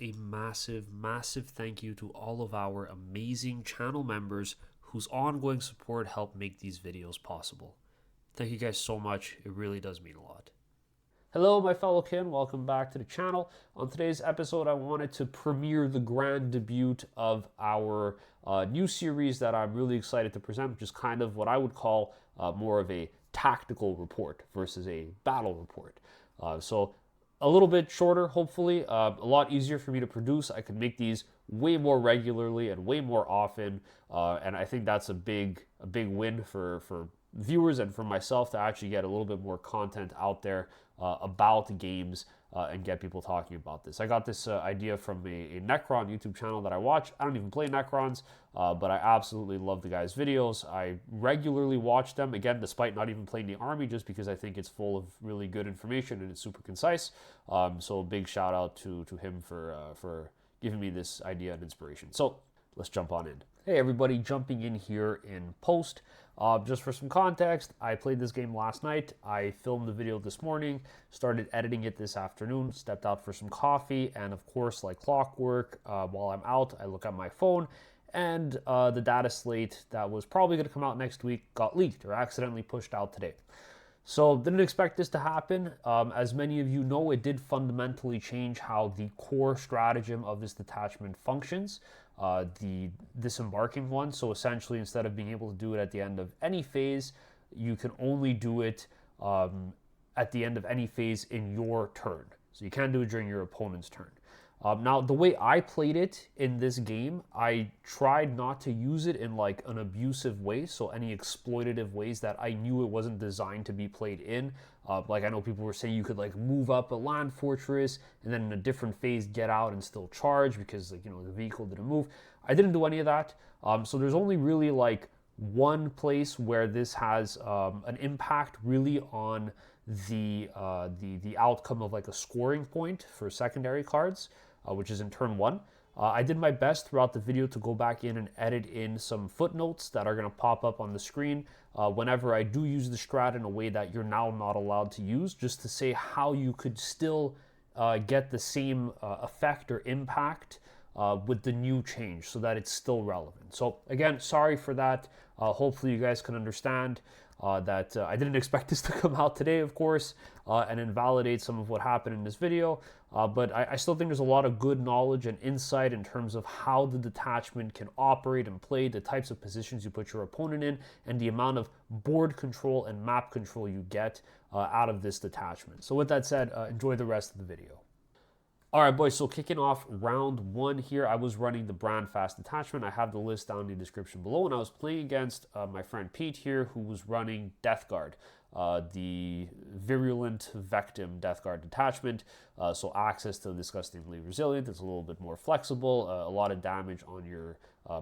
A massive, massive thank you to all of our amazing channel members whose ongoing support help make these videos possible. Thank you guys so much. It really does mean a lot. Hello, my fellow kin. Welcome back to the channel. On today's episode, I wanted to premiere the grand debut of our new series that I'm really excited to present, which is kind of what I would call more of a tactical report versus a battle report. So a little bit shorter, hopefully, a lot easier for me to produce. I can make these way more regularly and way more often, and I think that's a big win for viewers and for myself to actually get a little bit more content out there about games and get people talking about this. I got this idea from a Necron YouTube channel that I watch. I don't even play Necrons, but I absolutely love the guy's videos. I regularly watch them, again, despite not even playing the army, just because I think it's full of really good information and it's super concise. So a big shout out to him for giving me this idea and inspiration. So let's jump on in. Hey everybody, jumping in here in post. Just for some context, I played this game last night. I filmed the video this morning, started editing it this afternoon, stepped out for some coffee, and of course, like clockwork, while I'm out, I look at my phone, and the data slate that was probably going to come out next week got leaked or accidentally pushed out today. So didn't expect this to happen. As many of you know, it did fundamentally change how the core stratagem of this detachment functions, the disembarking one. So essentially, instead of being able to do it at the end of any phase, you can only do it at the end of any phase in your turn. So you can't do it during your opponent's turn. Now, the way I played it in this game, I tried not to use it in like an abusive way, so any exploitative ways that I knew it wasn't designed to be played in. Like I know people were saying you could like move up a land fortress and then in a different phase get out and still charge because like, you know, the vehicle didn't move. I didn't do any of that. So there's only really like one place where this has an impact really on the outcome of like a scoring point for secondary cards, which is in turn one. I did my best throughout the video to go back in and edit in some footnotes that are going to pop up on the screen whenever I do use the strat in a way that you're now not allowed to use, just to say how you could still get the same effect or impact with the new change so that it's still relevant. So again, sorry for that. Hopefully you guys can understand that I didn't expect this to come out today, of course, and invalidate some of what happened in this video. But I still think there's a lot of good knowledge and insight in terms of how the detachment can operate and play, the types of positions you put your opponent in, and the amount of board control and map control you get out of this detachment. So with that said, enjoy the rest of the video. All right, boys, so kicking off round one here, I was running the Brandfast detachment. I have the list down in the description below, and I was playing against my friend Pete here, who was running Deathguard, the virulent Victim Deathguard detachment. So access to disgustingly resilient. It's a little bit more flexible, a lot of damage on your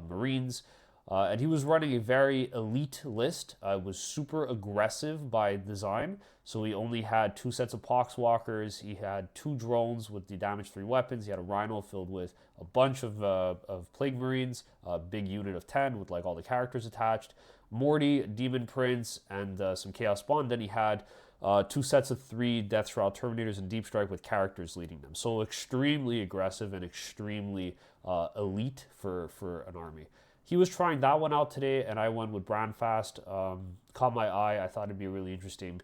Marines. And he was running a very elite list. It was super aggressive by design. So he only had 2 sets of Poxwalkers. He had 2 drones with the damage 3 weapons. He had a Rhino filled with a bunch of Plague Marines, a big unit of 10 with like all the characters attached, Morty, Demon Prince, and some Chaos Spawn. Then he had 2 sets of 3 Death Shroud Terminators and Deep Strike with characters leading them. So extremely aggressive and extremely elite for an army. He was trying that one out today, and I went with Brandfast. Caught my eye. I thought it'd be a really interesting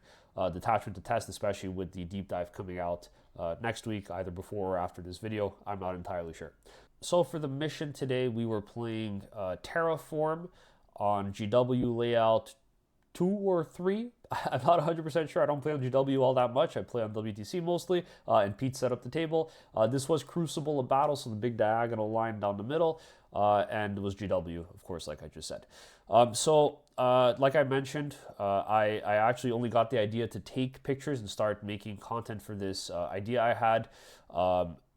detachment to test, especially with the deep dive coming out next week, either before or after this video. I'm not entirely sure. So for the mission today, we were playing Terraform on GW layout 2 or 3. I'm not 100% sure. I don't play on GW all that much. I play on WTC mostly, and Pete set up the table. This was Crucible of Battle, so the big diagonal line down the middle, and it was GW, of course, like I just said. Like I mentioned, I actually only got the idea to take pictures and start making content for this idea I had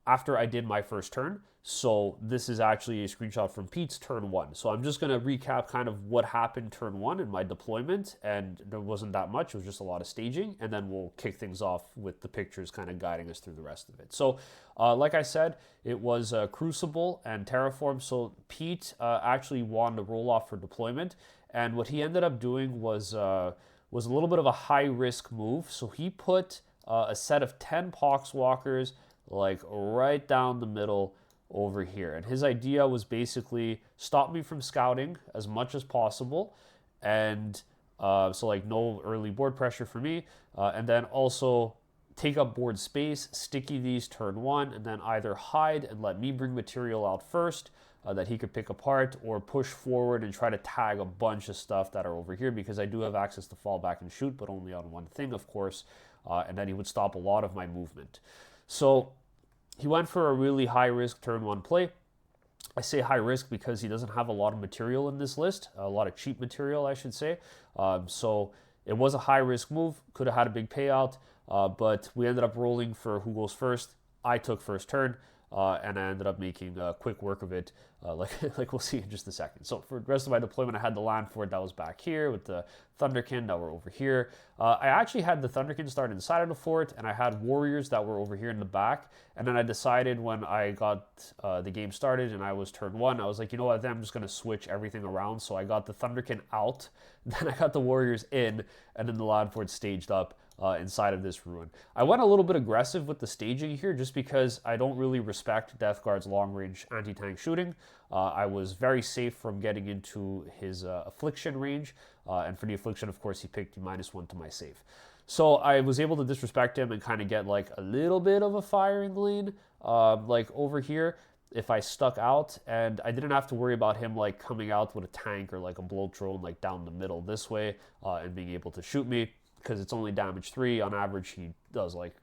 after I did my first turn. So this is actually a screenshot from Pete's turn 1. So I'm just going to recap kind of what happened turn 1 in my deployment, and there wasn't that much. It was just a lot of staging, and then we'll kick things off with the pictures kind of guiding us through the rest of it. So like I said, it was Crucible and Terraform. So Pete actually won the roll-off for deployment, and what he ended up doing was a little bit of a high-risk move. So he put a set of 10 Poxwalkers like right down the middle over here. And his idea was basically stop me from scouting as much as possible, and so like no early board pressure for me, and then also take up board space, sticky these turn one, and then either hide and let me bring material out first that he could pick apart, or push forward and try to tag a bunch of stuff that are over here, because I do have access to fall back and shoot, but only on one thing, of course, and then he would stop a lot of my movement. So he went for a really high risk turn one play. I say high risk because he doesn't have a lot of material in this list, a lot of cheap material, I should say. So it was a high risk move, could have had a big payout, but we ended up rolling for who goes first. I took first turn, and I ended up making quick work of it, like we'll see in just a second. So for the rest of my deployment, I had the land fort that was back here with the Thunderkin that were over here. I actually had the Thunderkin start inside of the fort, and I had warriors that were over here in the back. And then I decided when I got the game started and I was turn one, I was like, you know what, then I'm just going to switch everything around. So I got the Thunderkin out, then I got the warriors in, and then the land fort staged up inside of this ruin. I went a little bit aggressive with the staging here just because I don't really respect Deathguard's long-range anti-tank shooting. I was very safe from getting into his affliction range, and for the affliction, of course, he picked -1 to my save. So I was able to disrespect him and kind of get like a little bit of a firing lane, like over here, if I stuck out, and I didn't have to worry about him like coming out with a tank or like a blow drone like down the middle this way and being able to shoot me, because it's only damage 3. On average, he does like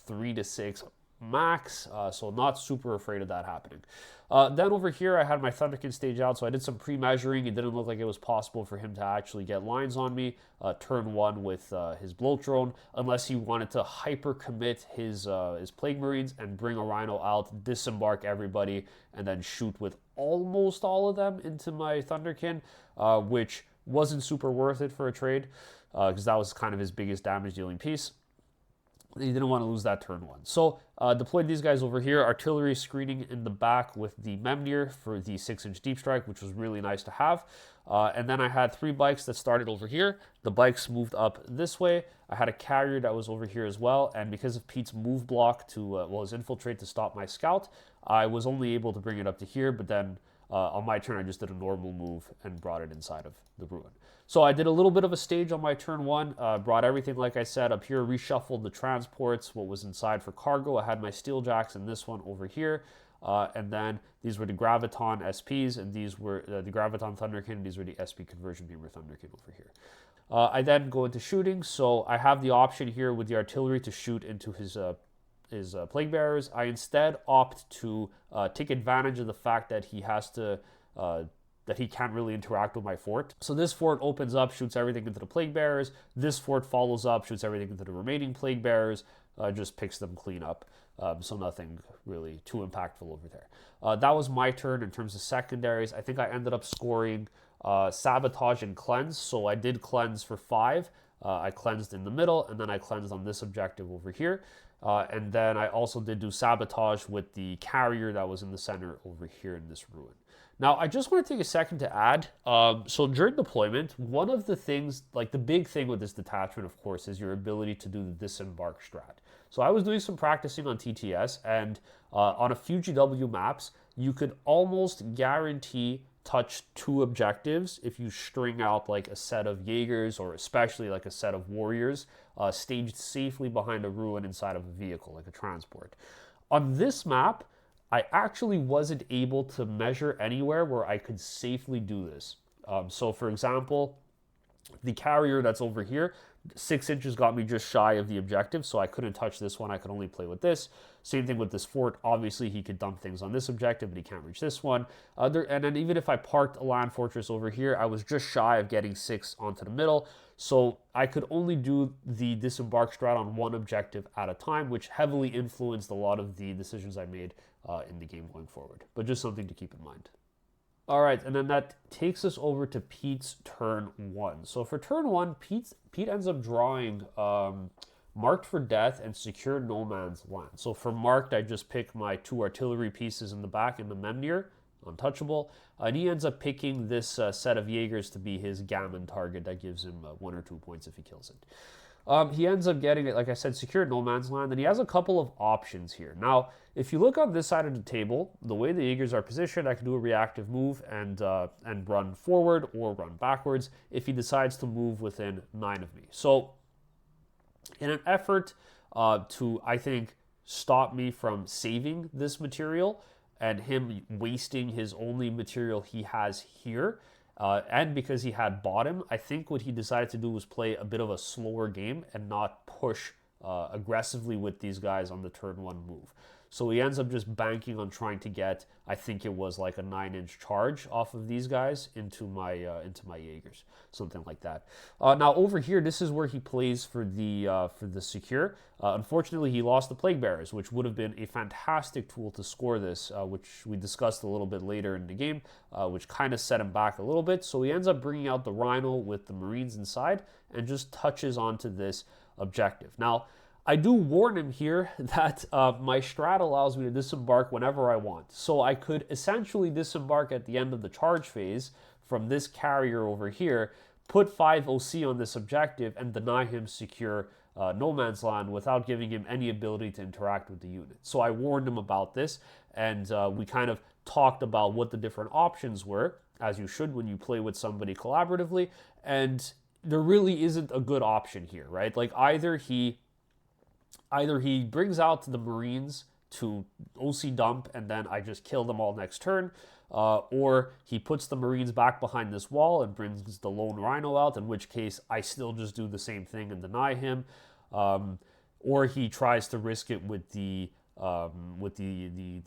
3 to 6 max, so not super afraid of that happening. Then over here, I had my Thunderkin stage out, so I did some pre-measuring. It didn't look like it was possible for him to actually get lines on me turn one with his blow drone, unless he wanted to hyper commit his Plague Marines and bring a Rhino out, disembark everybody, and then shoot with almost all of them into my Thunderkin, which wasn't super worth it for a trade, because that was kind of his biggest damage dealing piece. He didn't want to lose that turn one. So deployed these guys over here, artillery screening in the back with the Memnyr for the 6-inch deep strike, which was really nice to have. And then I had 3 bikes that started over here. The bikes moved up this way. I had a carrier that was over here as well. And because of Pete's move block to, his infiltrate to stop my scout, I was only able to bring it up to here, but then on my turn, I just did a normal move and brought it inside of the ruin. So I did a little bit of a stage on my turn one, brought everything, like I said, up here, reshuffled the transports, what was inside for cargo. I had my Steeljacks and this one over here. And then these were the Graviton SPs, and these were the Graviton Thunderkin. These were the SP Conversion Beamer Thunderkin over here. I then go into shooting. So I have the option here with the artillery to shoot into his Plague Bearers. I instead opt to take advantage of the fact that he has to that he can't really interact with my fort. So this fort opens up, shoots everything into the Plague Bearers. This fort follows up, shoots everything into the remaining Plague Bearers, just picks them clean up. So nothing really too impactful over there. That was my turn in terms of secondaries. I think I ended up scoring Sabotage and Cleanse. So I did Cleanse for 5. I cleansed in the middle, and then I cleansed on this objective over here. And then I also did do Sabotage with the carrier that was in the center over here in this ruin. Now, I just want to take a second to add, so during deployment, one of the things, like the big thing with this detachment, of course, is your ability to do the disembark strat. So I was doing some practicing on TTS, and on a few GW maps, you could almost guarantee touch 2 objectives if you string out like a set of yaegirs, or especially like a set of warriors, staged safely behind a ruin inside of a vehicle, like a transport. On this map, I actually wasn't able to measure anywhere where I could safely do this. So for example, the carrier that's over here, 6 inches got me just shy of the objective, so I couldn't touch this one. I could only play with this. Same thing with this fort. Obviously, he could dump things on this objective, but he can't reach this one. And then even if I parked a land fortress over here, I was just shy of getting 6 onto the middle. So I could only do the disembark strat on one objective at a time, which heavily influenced a lot of the decisions I made in the game going forward. But just something to keep in mind. All right, and then that takes us over to Pete's turn 1. So for turn 1, Pete ends up drawing Marked for Death and Secure No Man's Land. So for Marked, I just pick my 2 artillery pieces in the back and the Memnyr, untouchable. And he ends up picking this set of yaegirs to be his gammon target that gives him 1 or 2 points if he kills it. He ends up getting it, like I said, secured no man's land, and he has a couple of options here. Now, if you look on this side of the table, the way the yaegirs are positioned, I can do a reactive move and run forward or run backwards if he decides to move within 9 of me. So, in an effort to, I think, stop me from saving this material and him wasting his only material he has here, and because he had bottom, I think what he decided to do was play a bit of a slower game and not push aggressively with these guys on the turn 1 move. So he ends up just banking on trying to get, I think it was like a 9-inch charge off of these guys into my yaegirs, something like that. Now over here, this is where he plays for the secure. Unfortunately, he lost the plague bearers, which would have been a fantastic tool to score this, which we discussed a little bit later in the game, which kind of set him back a little bit. So he ends up bringing out the rhino with the marines inside and just touches onto this objective. Now, I do warn him here that my strat allows me to disembark whenever I want. So I could essentially disembark at the end of the charge phase from this carrier over here, put 5 OC on this objective, and deny him secure no man's land without giving him any ability to interact with the unit. So I warned him about this, and we kind of talked about what the different options were, as you should when you play with somebody collaboratively, and there really isn't a good option here, right? Like either he brings out the Marines to OC dump and then I just kill them all next turn, or he puts the Marines back behind this wall and brings the lone Rhino out, in which case I still just do the same thing and deny him, or he tries to risk it with the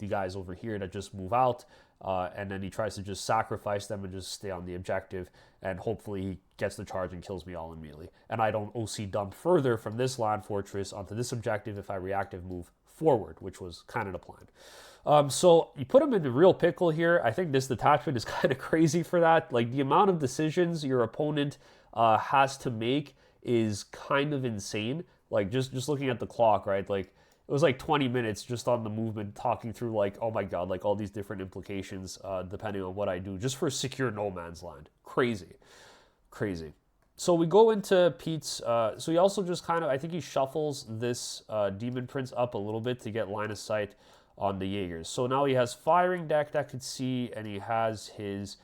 guys over here that just move out, and then he tries to just sacrifice them and just stay on the objective, and hopefully he gets the charge and kills me all in melee. And I don't OC dump further from this land fortress onto this objective if I reactive move forward, which was kind of the plan. So you put him in a real pickle here. I think this detachment is kind of crazy for that. Like the amount of decisions your opponent has to make is kind of insane. Like just looking at the clock, right? Like it was like 20 minutes just on the movement, talking through like, oh my god, like all these different implications depending on what I do, just for secure no man's land. Crazy. So we go into Pete's, so he also just kind of, I think he shuffles this Demon Prince up a little bit to get line of sight on the yaegirs. So now he has firing deck that could see, and he has his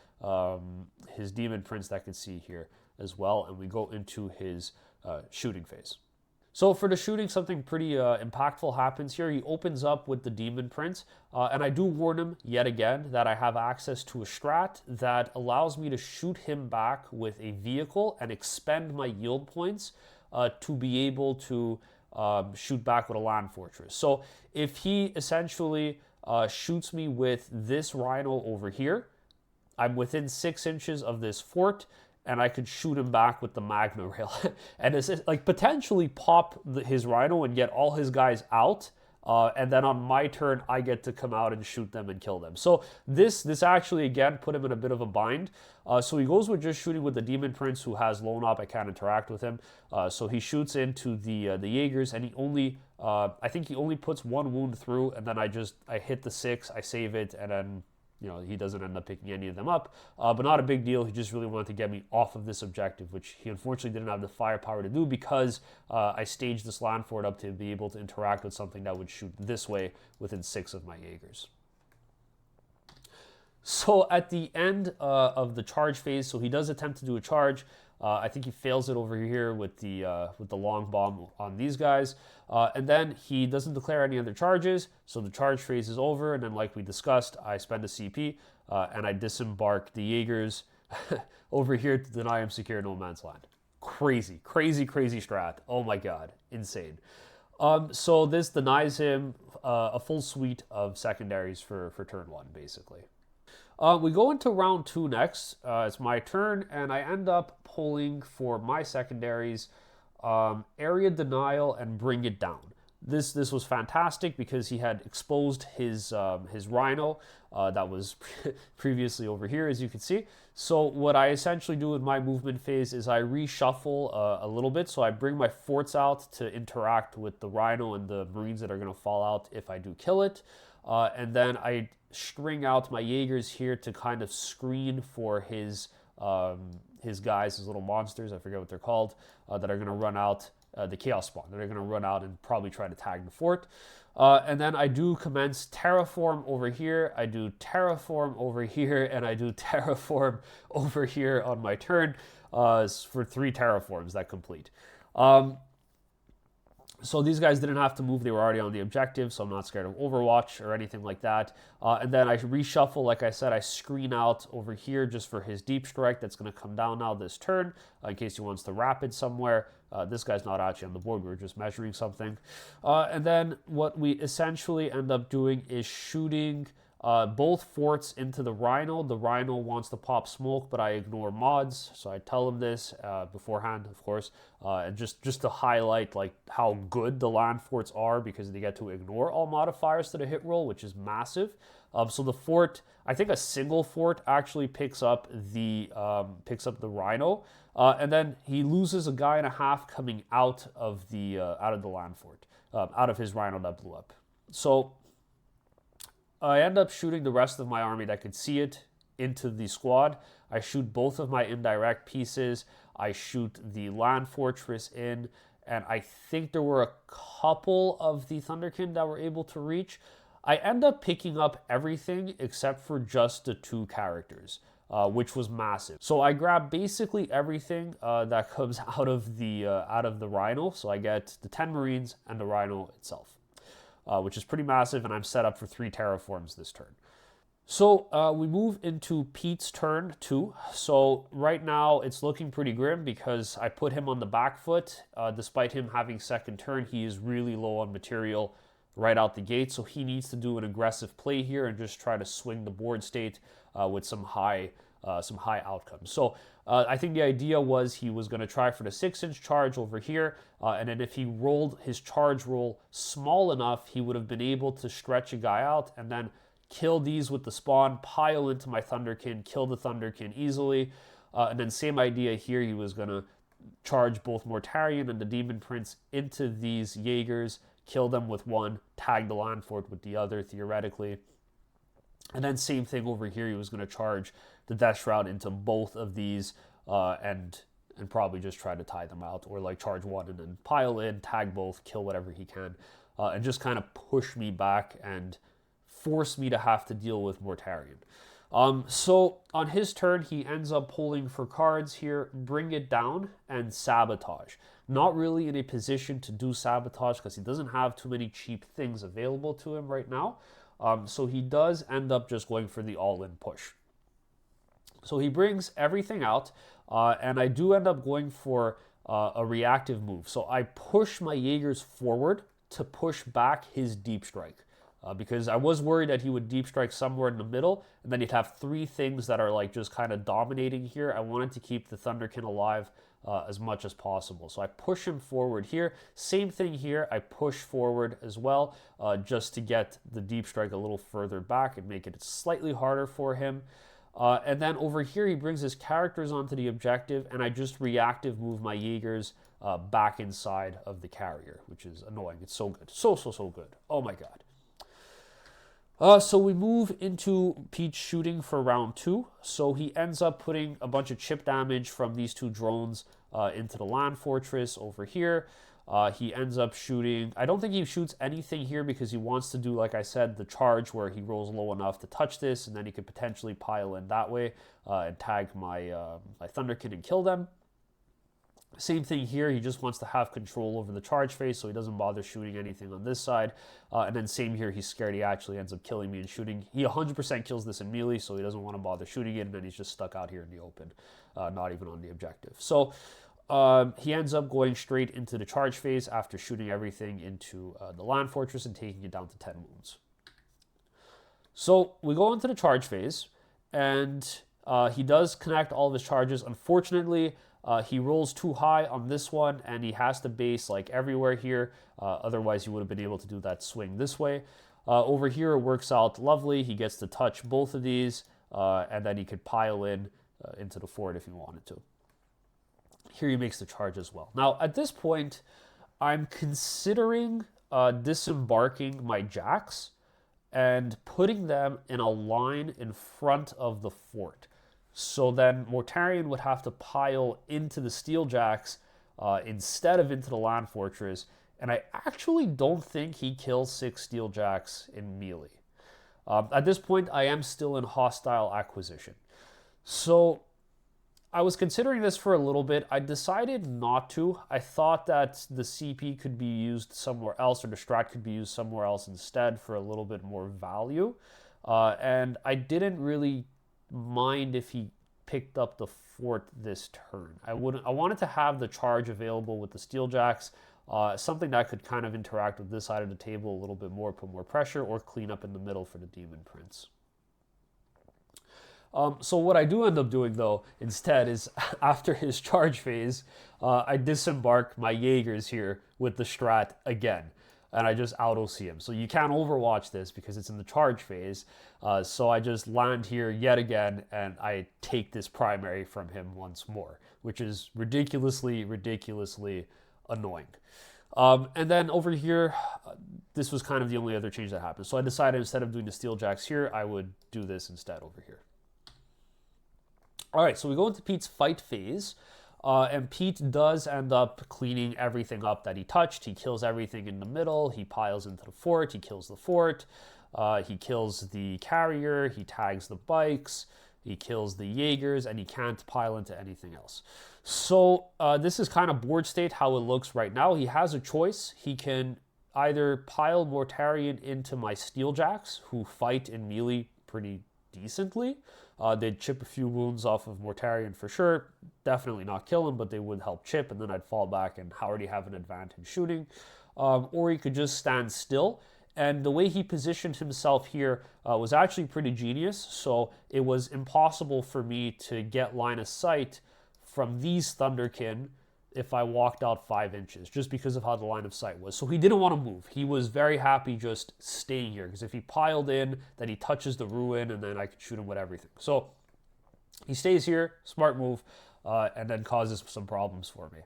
Demon Prince that could see here as well, and we go into his shooting phase. So for the shooting, something pretty impactful happens here. He opens up with the Demon Prince, and I do warn him yet again that I have access to a strat that allows me to shoot him back with a vehicle and expend my yield points to be able to shoot back with a land fortress. So if he essentially shoots me with this Rhino over here, I'm within 6 inches of this fort, and I could shoot him back with the magna rail and it's like potentially pop his Rhino and get all his guys out, and then on my turn I get to come out and shoot them and kill them. So this actually again put him in a bit of a bind. So he goes with just shooting with the Demon Prince, who has lone op. I can't interact with him, so he shoots into the yaegirs, and he only I think he only puts 1 wound through, and then I hit the 6, I save it, and then he doesn't end up picking any of them up, but not a big deal. He just really wanted to get me off of this objective, which he unfortunately didn't have the firepower to do because I staged this land fort up to be able to interact with something that would shoot this way within 6 of my yaegirs. So at the end of the charge phase, so he does attempt to do a charge. I think he fails it over here with the long bomb on these guys. And then he doesn't declare any other charges, so the charge phase is over, and then like we discussed, I spend a CP, and I disembark the yaegirs over here to deny him secure no man's land. Crazy strat. Oh my god, insane. So this denies him a full suite of secondaries for turn 1, basically. We go into round 2 next. It's my turn, and I end up pulling for my secondaries area denial and bring it down. This was fantastic because he had exposed his Rhino that was previously over here, as you can see. So what I essentially do in my movement phase is I reshuffle a little bit. So I bring my forts out to interact with the Rhino and the Marines that are going to fall out if I do kill it. And then I string out my yaegirs here to kind of screen for his guys, his little monsters, I forget what they're called, that are going to run out the chaos spawn. They're going to run out and probably try to tag the fort. And then I do commence terraform over here. I do terraform over here, and I do terraform over here on my turn for 3 terraforms that complete. So these guys didn't have to move. They were already on the objective, so I'm not scared of Overwatch or anything like that. And then I reshuffle, like I said, I screen out over here just for his deep strike that's going to come down now this turn in case he wants to rapid somewhere. This guy's not actually on the board. We were just measuring something. And then what we essentially end up doing is shooting both forts into the Rhino. The Rhino wants to pop smoke, but I ignore mods, so I tell him this beforehand, of course, and just to highlight like how good the land forts are because they get to ignore all modifiers to the hit roll, which is massive. So the fort, I think a single fort actually picks up the Rhino, and then he loses a guy and a half coming out of the land fort, out of his Rhino that blew up. So I end up shooting the rest of my army that could see it into the squad. I shoot both of my indirect pieces. I shoot the land fortress in, and I think there were a couple of the Thunderkin that were able to reach. I end up picking up everything except for just the 2 characters, which was massive. So I grab basically everything that comes out of the Rhino. So I get the 10 Marines and the Rhino itself. Which is pretty massive, and I'm set up for 3 terraforms this turn. So we move into Pete's turn 2. So right now it's looking pretty grim because I put him on the back foot. Despite him having second turn, he is really low on material right out the gate, so he needs to do an aggressive play here and just try to swing the board state with some high outcomes. So I think the idea was he was going to try for the 6-inch charge over here, and then if he rolled his charge roll small enough, he would have been able to stretch a guy out and then kill these with the spawn, pile into my Thunderkin, kill the Thunderkin easily, and then same idea here. He was going to charge both Mortarion and the Demon Prince into these yaegirs, kill them with one, tag the land fort with the other, theoretically. And then same thing over here. He was going to charge the Death Shroud into both of these and probably just try to tie them out, or like charge one and then pile in, tag both, kill whatever he can, and just kind of push me back and force me to have to deal with Mortarion. So on his turn, he ends up pulling for cards here, bring it down, and sabotage. Not really in a position to do sabotage because he doesn't have too many cheap things available to him right now. So he does end up just going for the all-in push. So he brings everything out, and I do end up going for a reactive move. So I push my yaegirs forward to push back his deep strike. Because I was worried that he would deep strike somewhere in the middle, and then he'd have 3 things that are like just kind of dominating here. I wanted to keep the Thunderkin alive as much as possible. So I push him forward here. Same thing here. I push forward as well, just to get the deep strike a little further back and make it slightly harder for him. And then over here, he brings his characters onto the objective, and I just reactive move my yaegirs back inside of the carrier, which is annoying. It's so good. So good. Oh my god. So we move into Pete's shooting for round 2. So he ends up putting a bunch of chip damage from these 2 drones into the land fortress over here. He ends up shooting, I don't think he shoots anything here because he wants to do, like I said, the charge where he rolls low enough to touch this, and then he could potentially pile in that way and tag my Thunderkin and kill them. Same thing here, he just wants to have control over the charge phase, so he doesn't bother shooting anything on this side. And then same here, he's scared he actually ends up killing me and shooting. He 100% kills this in melee, so he doesn't want to bother shooting it, and then he's just stuck out here in the open, not even on the objective. So he ends up going straight into the charge phase after shooting everything into the land fortress and taking it down to 10 wounds. So we go into the charge phase, and he does connect all of his charges. Unfortunately, he rolls too high on this one, and he has to base like everywhere here. Otherwise, he would have been able to do that swing this way. Over here, it works out lovely. He gets to touch both of these, and then he could pile in into the fort if he wanted to. Here he makes the charge as well. Now, at this point, I'm considering disembarking my jacks and putting them in a line in front of the fort. So then Mortarion would have to pile into the steel jacks instead of into the land fortress. And I actually don't think he kills 6 steeljacks in melee. At this point, I am still in hostile acquisition. So I was considering this for a little bit. I decided not to. I thought that the CP could be used somewhere else, or the strat could be used somewhere else instead for a little bit more value. And I didn't really mind if he picked up the fort this turn. I wanted to have the charge available with the steeljacks, something that could kind of interact with this side of the table a little bit more, put more pressure, or clean up in the middle for the demon prince. So what I do end up doing, though, instead is after his charge phase, I disembark my yaegirs here with the strat again, and I just auto-see him. So you can't overwatch this because it's in the charge phase. So I just land here yet again, and I take this primary from him once more, which is ridiculously annoying. And then over here, this was kind of the only other change that happened. So I decided instead of doing the steeljacks here, I would do this instead over here. All right, so we go into Pete's fight phase, and Pete does end up cleaning everything up that he touched. He kills everything in the middle. He piles into the fort. He kills the fort. He kills the carrier. He tags the bikes. He kills the yaegirs, and he can't pile into anything else. So this is kind of board state how it looks right now. He has a choice. He can either pile Mortarion into my steeljacks, who fight in melee pretty decently. They'd chip a few wounds off of Mortarion for sure. Definitely not kill him, but they would help chip, and then I'd fall back and already have an advantage shooting. Or he could just stand still. And the way he positioned himself here was actually pretty genius. So it was impossible for me to get line of sight from these Thunderkin if I walked out 5 inches, just because of how the line of sight was. So he didn't want to move. He was very happy just staying here, because if he piled in, then he touches the ruin, and then I could shoot him with everything. So he stays here, smart move, and then causes some problems for me.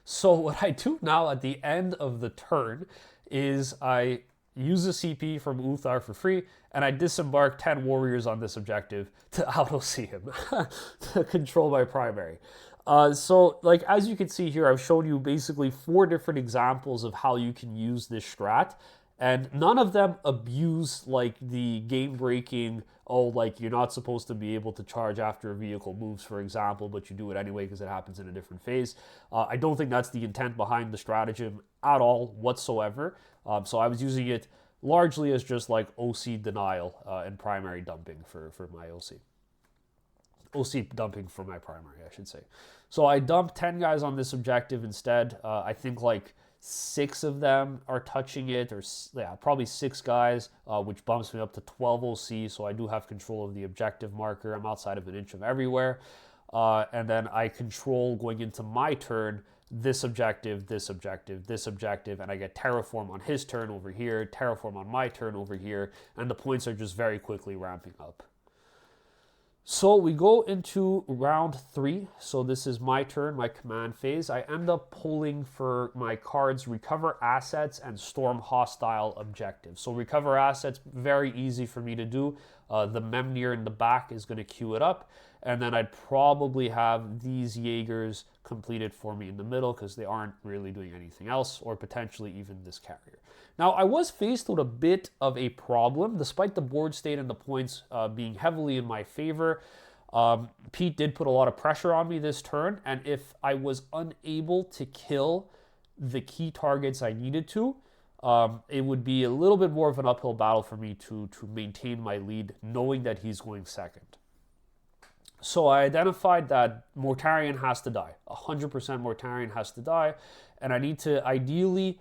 So what I do now at the end of the turn is I use a CP from Uthar for free, and I disembark 10 warriors on this objective to auto-see him, to control my primary. So, like, as you can see here, I've shown you basically 4 different examples of how you can use this strat, and none of them abuse, like, the game-breaking, oh, like, you're not supposed to be able to charge after a vehicle moves, for example, but you do it anyway because it happens in a different phase. I don't think that's the intent behind the stratagem at all whatsoever. So I was using it largely as just, like, OC denial and primary dumping for my OC. OC dumping for my primary, I should say. So I dumped 10 guys on this objective instead. I think like 6 of them are touching it, or yeah, probably 6 guys, which bumps me up to 12 OC, so I do have control of the objective marker. I'm outside of an inch of everywhere. And then I control, going into my turn, this objective, this objective, this objective, and I get terraform on his turn over here, terraform on my turn over here, and the points are just very quickly ramping up. So we go into round 3. So this is my turn, my command phase. I end up pulling for my cards recover assets and storm hostile objectives. So recover assets, very easy for me to do. The Memnyr in the back is going to queue it up. And then I'd probably have these yaegirs completed for me in the middle because they aren't really doing anything else, or potentially even this carrier. Now, I was faced with a bit of a problem, despite the board state and the points being heavily in my favor. Pete did put a lot of pressure on me this turn, and if I was unable to kill the key targets I needed to, it would be a little bit more of an uphill battle for me to maintain my lead, knowing that he's going second. So I identified that Mortarion has to die. 100% Mortarion has to die, and I need to ideally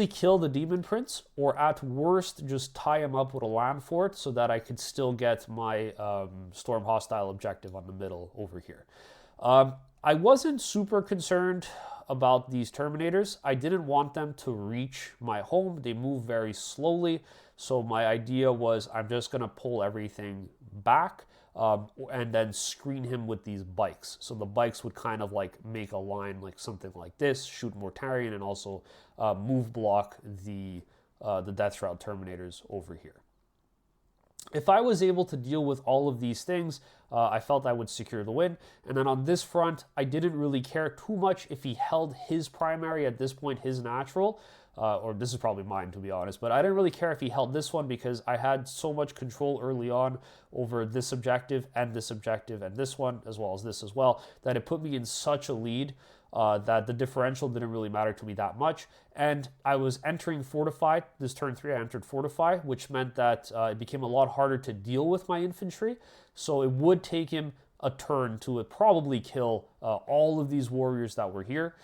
kill the Demon Prince, or at worst just tie him up with a land fort so that I could still get my Storm Hostile objective on the middle over here. I wasn't super concerned about these Terminators. I didn't want them to reach my home. They move very slowly, so my idea was I'm just going to pull everything back and then screen him with these bikes. So the bikes would kind of like make a line like something like this, shoot Mortarion, and also move block the Death Shroud Terminators over here. If I was able to deal with all of these things, I felt I would secure the win. And then on this front, I didn't really care too much if he held his primary at this point, his natural, or this is probably mine to be honest, but I didn't really care if he held this one because I had so much control early on over this objective and this objective and this one, as well as this as well, that it put me in such a lead that the differential didn't really matter to me that much. And I was entering Fortify. This turn 3, I entered Fortify, which meant that it became a lot harder to deal with my infantry. So it would take him a turn to probably kill all of these warriors that were here.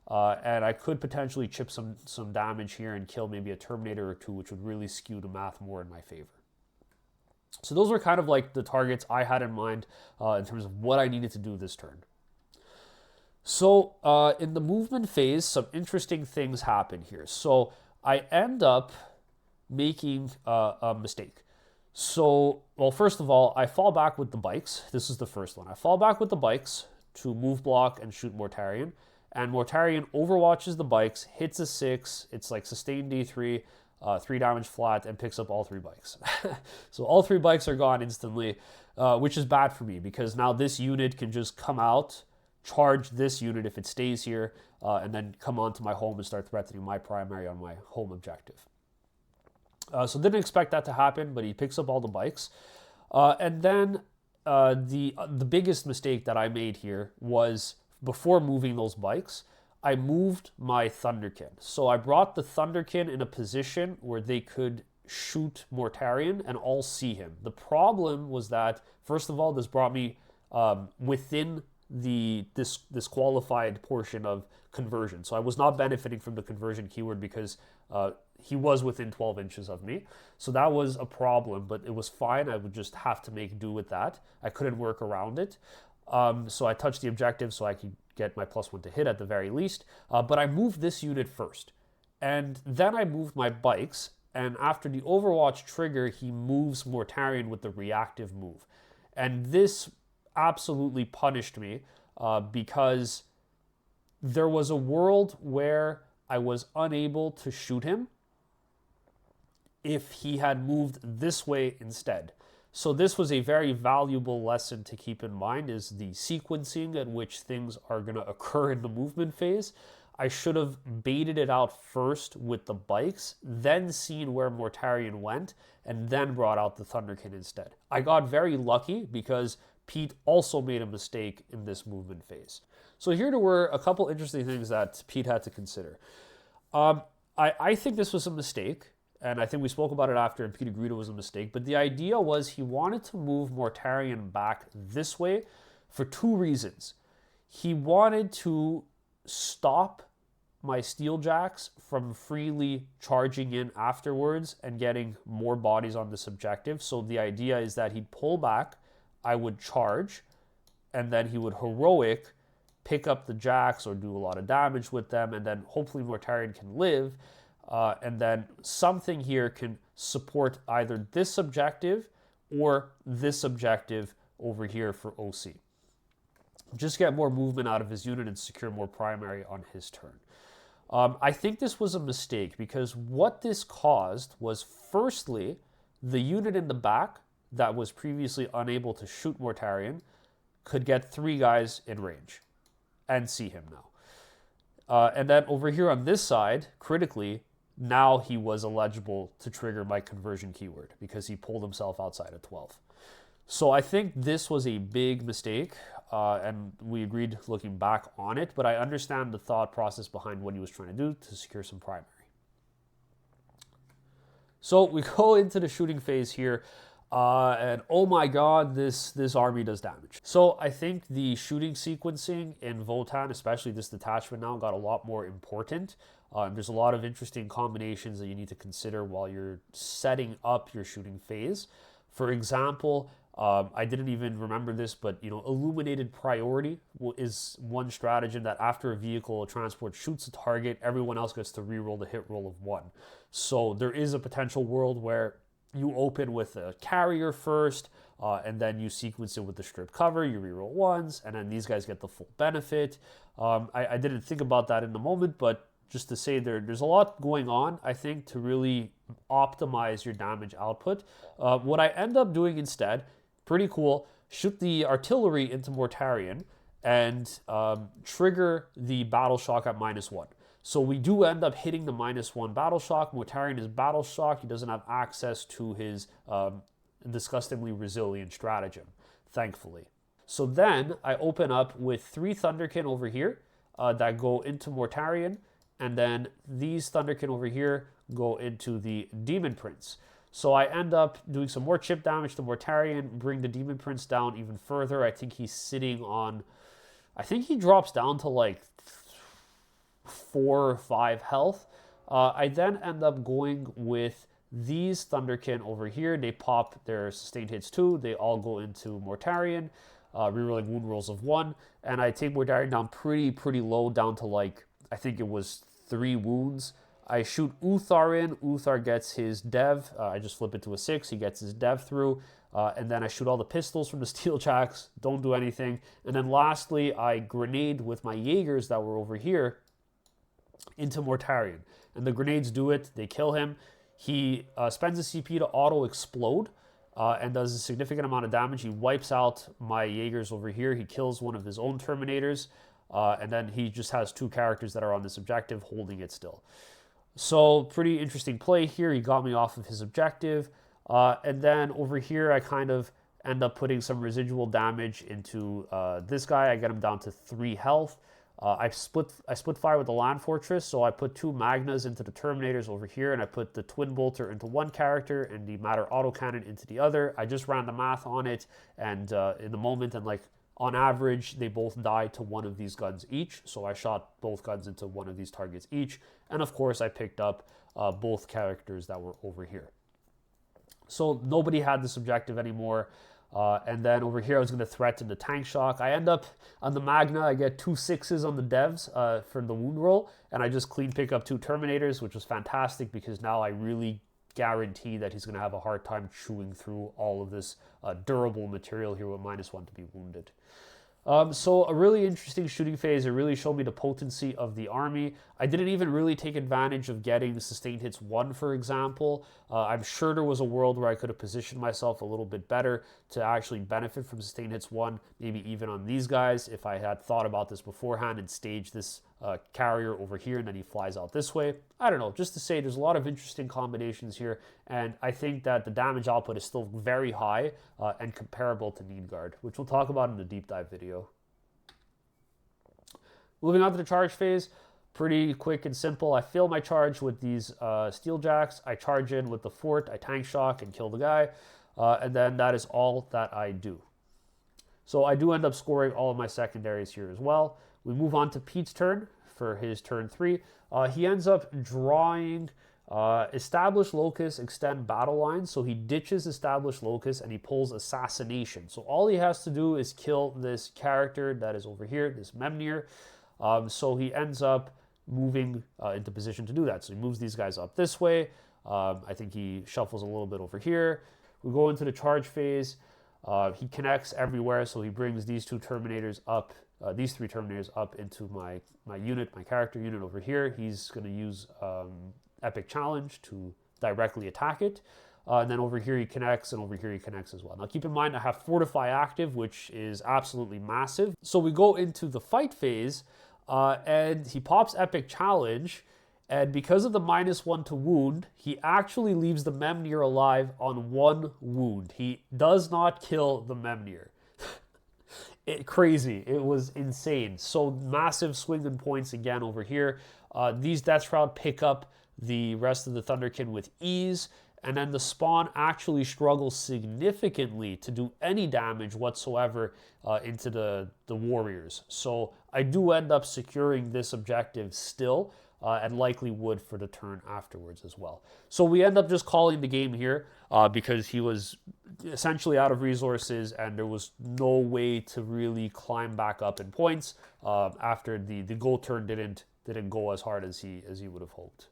And I could potentially chip some damage here and kill maybe a Terminator or two, which would really skew the math more in my favor. So those were kind of like the targets I had in mind in terms of what I needed to do this turn. So in the movement phase, some interesting things happen here. So I end up making a mistake. So, well, first of all, I fall back with the bikes. This is the first one. I fall back with the bikes to move block and shoot Mortarion. And Mortarion overwatches the bikes, hits a 6. It's like sustained D3, 3 damage flat, and picks up all 3 bikes. So all 3 bikes are gone instantly, which is bad for me because now this unit can just come out, charge this unit if it stays here, and then come onto my home and start threatening my primary on my home objective. So didn't expect that to happen, but he picks up all the bikes. And then the biggest mistake that I made here was before moving those bikes, I moved my Thunderkin. So I brought the Thunderkin in a position where they could shoot Mortarion and all see him. The problem was that, first of all, this brought me within this qualified portion of conversion. So I was not benefiting from the conversion keyword because he was within 12 inches of me. So that was a problem, but it was fine. I would just have to make do with that. I couldn't work around it. So I touched the objective so I could get my +1 to hit at the very least. But I moved this unit first. And then I moved my bikes. And after the Overwatch trigger, he moves Mortarion with the reactive move. And this absolutely punished me because there was a world where I was unable to shoot him if he had moved this way instead. So this was a very valuable lesson to keep in mind, is the sequencing at which things are going to occur in the movement phase. I should have baited it out first with the bikes, then seen where Mortarion went, and then brought out the Thunderkin instead. I got very lucky because Pete also made a mistake in this movement phase. So here there were a couple interesting things that Pete had to consider. I think this was a mistake, and I think we spoke about it after, and Pete agreed it was a mistake, but the idea was he wanted to move Mortarion back this way for 2 reasons. He wanted to stop my Steeljacks from freely charging in afterwards and getting more bodies on this objective. So the idea is that he'd pull back, I would charge, and then he would heroic pick up the jacks or do a lot of damage with them, and then hopefully Mortarion can live, and then something here can support either this objective or this objective over here for OC. Just get more movement out of his unit and secure more primary on his turn. I think this was a mistake because what this caused was, firstly, the unit in the back that was previously unable to shoot Mortarion could get 3 guys in range and see him now. And then over here on this side, critically, now he was eligible to trigger my conversion keyword because he pulled himself outside of 12. So I think this was a big mistake, and we agreed looking back on it, but I understand the thought process behind what he was trying to do to secure some primary. So we go into the shooting phase here, and oh my god, this army does damage. So I think the shooting sequencing in Votann, especially this detachment now, got a lot more important. There's a lot of interesting combinations that you need to consider while you're setting up your shooting phase. For example, I didn't even remember this, but illuminated priority is one stratagem that after a vehicle or transport shoots a target, everyone else gets to reroll the hit roll of 1. So there is a potential world where you open with a carrier first, and then you sequence it with the strip cover, you reroll 1s, and then these guys get the full benefit. I didn't think about that in the moment, but just to say there's a lot going on, I think, to really optimize your damage output. What I end up doing instead, pretty cool, shoot the artillery into Mortarion and trigger the battle shock at -1. So we do end up hitting the -1 battle shock. Mortarion is battle shock. He doesn't have access to his disgustingly resilient stratagem, thankfully. So then I open up with 3 Thunderkin over here that go into Mortarion, and then these Thunderkin over here go into the Demon Prince. So I end up doing some more chip damage to Mortarion, bring the Demon Prince down even further. I think he's sitting on, I think he drops down to like 4 or 5 health. I then end up going with these Thunderkin over here. They pop their sustained hits too. They all go into Mortarion, rerolling wound rolls of 1. And I take Mortarion down pretty low, down to like, I think it was 3 wounds. I shoot Uthar in. Uthar gets his dev. I just flip it to a 6. He gets his dev through. And then I shoot all the pistols from the steel jacks. Don't do anything. And then lastly, I grenade with my yaegirs that were over here into Mortarion. And the grenades do it. They kill him. He spends his CP to auto-explode and does a significant amount of damage. He wipes out my yaegirs over here. He kills one of his own Terminators. And then he just has 2 characters that are on this objective holding it still. So pretty interesting play here. He got me off of his objective. And then over here, I kind of end up putting some residual damage into this guy. I get him down to 3 health. I split fire with the Land Fortress, so I put 2 Magnas into the Terminators over here, and I put the Twin Bolter into one character and the Matter Autocannon into the other. I just ran the math on it, and in the moment, and like on average, they both died to one of these guns each, so I shot both guns into one of these targets each, and of course, I picked up both characters that were over here. So nobody had this objective anymore. And then over here, I was going to threaten the tank shock. I end up on the Magna. I get 2 6s on the devs for the wound roll. And I just clean pick up 2 Terminators, which was fantastic because now I really guarantee that he's going to have a hard time chewing through all of this durable material here with -1 to be wounded. So a really interesting shooting phase. It really showed me the potency of the army. I didn't even really take advantage of getting sustained hits 1, for example. I'm sure there was a world where I could have positioned myself a little bit better to actually benefit from sustained hits 1, maybe even on these guys, if I had thought about this beforehand and staged this carrier over here and then he flies out this way. I don't know, just to say there's a lot of interesting combinations here, and I think that the damage output is still very high and comparable to Deathguard, which we'll talk about in the deep dive video. Moving on to the charge phase, pretty quick and simple. I fill my charge with these steel jacks. I charge in with the fort, I tank shock and kill the guy, and then that is all that I do. So I do end up scoring all of my secondaries here as well. We move on to Pete's turn for his turn 3. He ends up drawing Establish Locus, Extend Battle Lines. So he ditches Establish Locus and he pulls Assassination. So all he has to do is kill this character that is over here, this Memnyr. So he ends up moving into position to do that. So he moves these guys up this way. I think he shuffles a little bit over here. We go into the charge phase. He connects everywhere, so he brings these 2 Terminators up, these 3 Terminators up into my unit, my character unit over here. He's going to use Epic Challenge to directly attack it. And then over here he connects, and over here he connects as well. Now keep in mind I have Fortify active, which is absolutely massive. So we go into the fight phase, and he pops Epic Challenge, and because of the -1 to wound, he actually leaves the Memnyr alive on 1 wound. He does not kill the Memnyr. Crazy. It was insane. So massive swing in points again over here. These Death Shroud pick up the rest of the Thunderkin with ease, and then the spawn actually struggles significantly to do any damage whatsoever into the warriors. So I do end up securing this objective still, and likely would for the turn afterwards as well. So we end up just calling the game here because he was essentially out of resources and there was no way to really climb back up in points after the goal turn didn't go as hard as he would have hoped.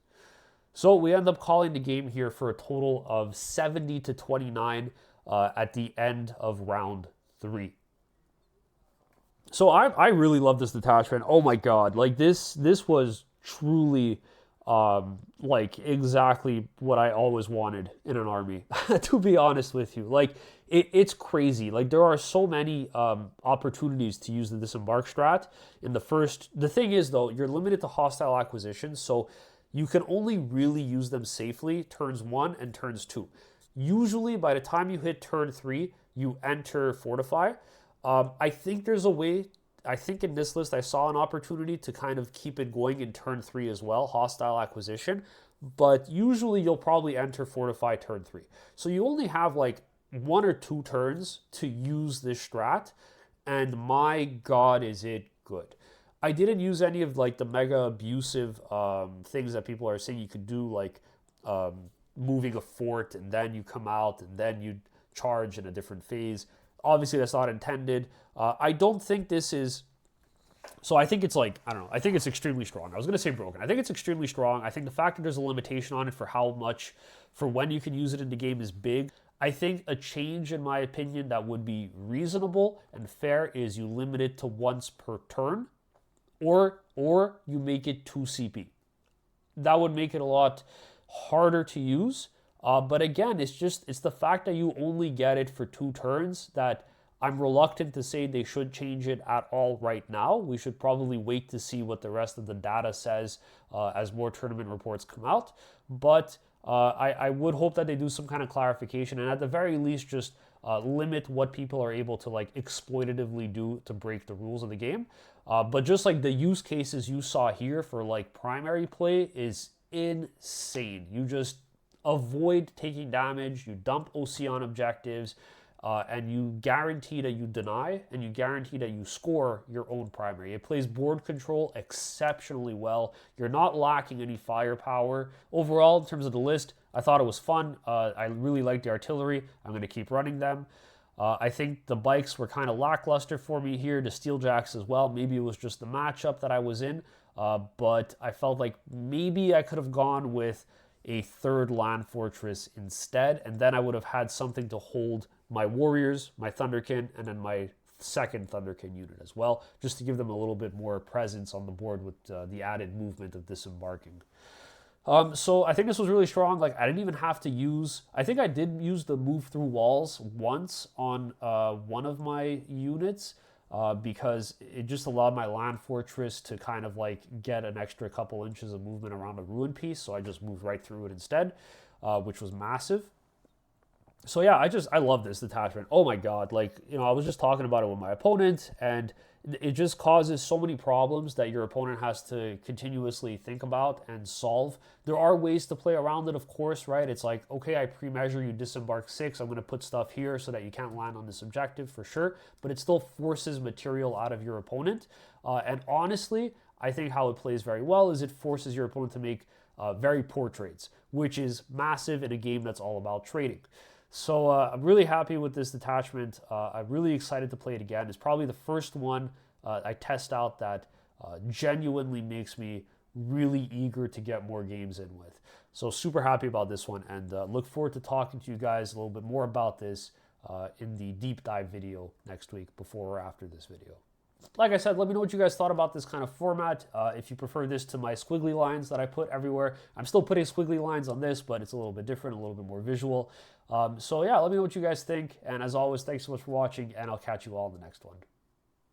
So we end up calling the game here for a total of 70 to 29 at the end of round 3. So I really love this detachment. Oh my god, like this was truly like exactly what I always wanted in an army, to be honest with you. Like it's crazy. Like there are so many opportunities to use the disembark strat. The thing is though, you're limited to hostile acquisitions, so you can only really use them safely turns 1 and turns 2. Usually by the time you hit turn 3, you enter fortify. I think there's a way. I think in this list I saw an opportunity to kind of keep it going in turn 3 as well, hostile acquisition. But usually you'll probably enter fortify turn 3. So you only have like 1 or 2 turns to use this strat, and my god, is it good. I didn't use any of like the mega abusive things that people are saying you could do, like moving a fort and then you come out and then you charge in a different phase. Obviously, that's not intended. I don't think this is. So I think it's like, I don't know. I think it's extremely strong. I was going to say broken. I think it's extremely strong. I think the fact that there's a limitation on it for how much, for when you can use it in the game is big. I think a change, in my opinion, that would be reasonable and fair is you limit it to once per turn, or you make it 2 CP. That would make it a lot harder to use. But again, it's the fact that you only get it for 2 turns that I'm reluctant to say they should change it at all right now. We should probably wait to see what the rest of the data says as more tournament reports come out. But I would hope that they do some kind of clarification and at the very least just limit what people are able to like exploitatively do to break the rules of the game. But just like the use cases you saw here for like primary play is insane. You just avoid taking damage, you dump OC on objectives, and you guarantee that you deny, and you guarantee that you score your own primary. It plays board control exceptionally well. You're not lacking any firepower. Overall, in terms of the list, I thought it was fun. I really liked the artillery. I'm going to keep running them. I think the bikes were kind of lackluster for me here, the steeljacks as well. Maybe it was just the matchup that I was in, but I felt like maybe I could have gone with a 3rd land fortress instead, and then I would have had something to hold my warriors, my Thunderkin, and then my 2nd Thunderkin unit as well, just to give them a little bit more presence on the board with the added movement of disembarking. So I think this was really strong. Like I didn't even have to use, I think I did use the move through walls once on one of my units, because it just allowed my land fortress to kind of like get an extra couple inches of movement around the ruin piece. So I just moved right through it instead, which was massive. So yeah, I love this detachment. Oh my god, like, you know, I was just talking about it with my opponent, and it just causes so many problems that your opponent has to continuously think about and solve. There are ways to play around it, of course, right? It's like, okay, I pre-measure you disembark 6, I'm going to put stuff here so that you can't land on this objective for sure, but it still forces material out of your opponent. And honestly, I think how it plays very well is it forces your opponent to make very poor trades, which is massive in a game that's all about trading. So I'm really happy with this detachment. I'm really excited to play it again. It's probably the first one I test out that genuinely makes me really eager to get more games in with. So super happy about this one, and look forward to talking to you guys a little bit more about this in the deep dive video next week, before or after this video. Like I said, let me know what you guys thought about this kind of format. If you prefer this to my squiggly lines that I put everywhere. I'm still putting squiggly lines on this, but it's a little bit different, a little bit more visual. So yeah, let me know what you guys think. And as always, thanks so much for watching, and I'll catch you all in the next one.